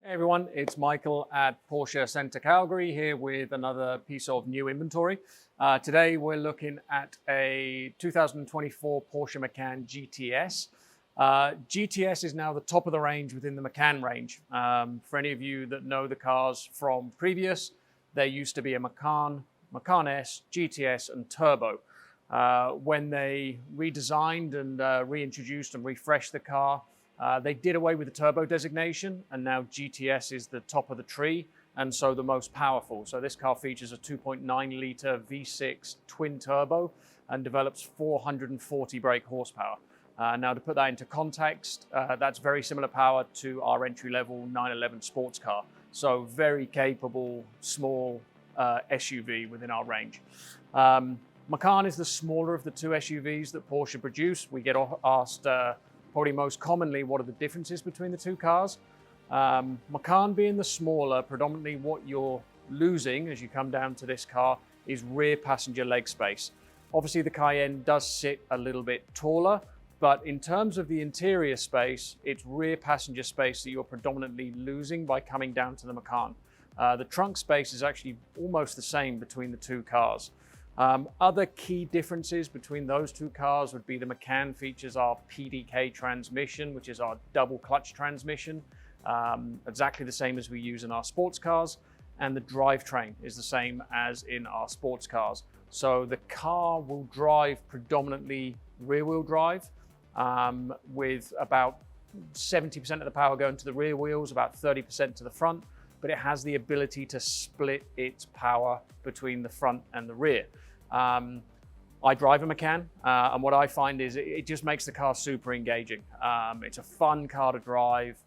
Hey everyone, it's Michael at Porsche Center Calgary here with another piece of new inventory. Today we're looking at a 2024 Porsche Macan GTS. GTS is now the top of the range within the Macan range. For any of you that know the cars from previous, there used to be a Macan, Macan S, GTS and Turbo. When they redesigned and reintroduced and refreshed the car, they did away with the turbo designation, and now GTS is the top of the tree and so the most powerful. So this car features a 2.9 litre V6 twin turbo and develops 440 brake horsepower. Now to put that into context, that's very similar power to our entry-level 911 sports car. So very capable, small SUV within our range. Macan is the smaller of the two SUVs that Porsche produce. We get asked probably most commonly, what are the differences between the two cars? Macan being the smaller, predominantly what you're losing as you come down to this car is rear passenger leg space. Obviously the Cayenne does sit a little bit taller, but in terms of the interior space, it's rear passenger space that you're predominantly losing by coming down to the Macan. The trunk space is actually almost the same between the two cars. Other key differences between those two cars would be the Macan features our PDK transmission, which is our double clutch transmission, exactly the same as we use in our sports cars, and the drivetrain is the same as in our sports cars. So the car will drive predominantly rear-wheel drive, with about 70% of the power going to the rear wheels, about 30% to the front, but it has the ability to split its power between the front and the rear. I drive a Macan, and what I find is it just makes the car super engaging. It's a fun car to drive,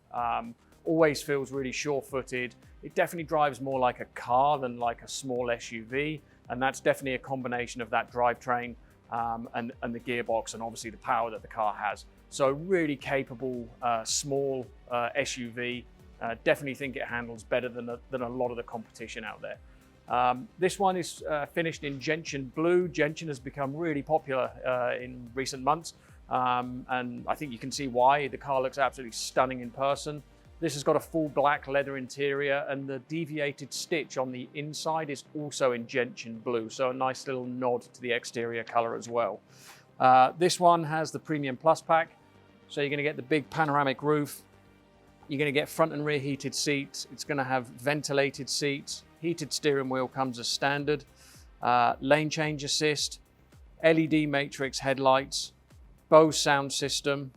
always feels really sure-footed. It definitely drives more like a car than like a small SUV, and that's definitely a combination of that drivetrain and the gearbox and obviously the power that the car has. So really capable, small SUV. Definitely think it handles better than a lot of the competition out there. This one is finished in Gentian blue. Gentian has become really popular in recent months, and I think you can see why. The car looks absolutely stunning in person. This has got a full black leather interior, and the deviated stitch on the inside is also in Gentian blue, so a nice little nod to the exterior color as well. This one has the Premium Plus pack, so you're going to get the big panoramic roof. You're going to get front and rear heated seats. It's going to have ventilated seats. Heated steering wheel comes as standard. Lane change assist, LED matrix headlights, Bose sound system.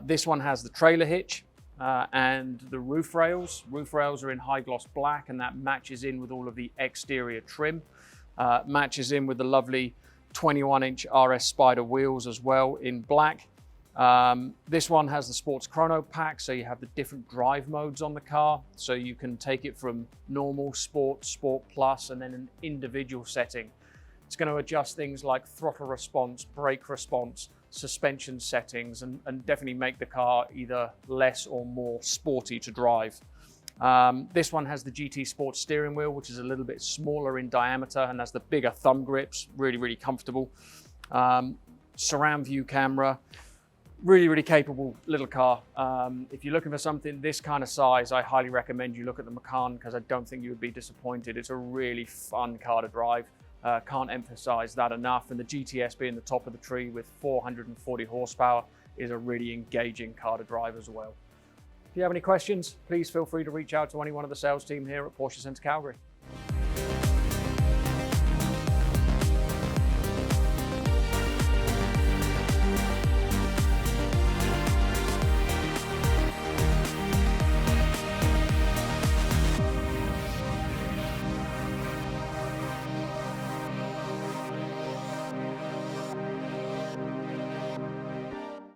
This one has the trailer hitch and the roof rails. Roof rails are in high gloss black, and that matches in with all of the exterior trim. Matches in with the lovely 21-inch RS Spider wheels as well in black. This one has the Sports Chrono pack, so you have the different drive modes on the car, so you can take it from normal, sport, sport plus, and then an individual setting. It's going to adjust things like throttle response, brake response, suspension settings, and definitely make the car either less or more sporty to drive. This one has the GT Sport steering wheel, which is a little bit smaller in diameter and has the bigger thumb grips, really comfortable. Surround view camera. Really capable little car. If you're looking for something this kind of size, I highly recommend you look at the Macan, because I don't think you would be disappointed. It's a really fun car to drive. Can't emphasize that enough. And the GTS being the top of the tree with 440 horsepower is a really engaging car to drive as well. If you have any questions, please feel free to reach out to any one of the sales team here at Porsche Center Calgary.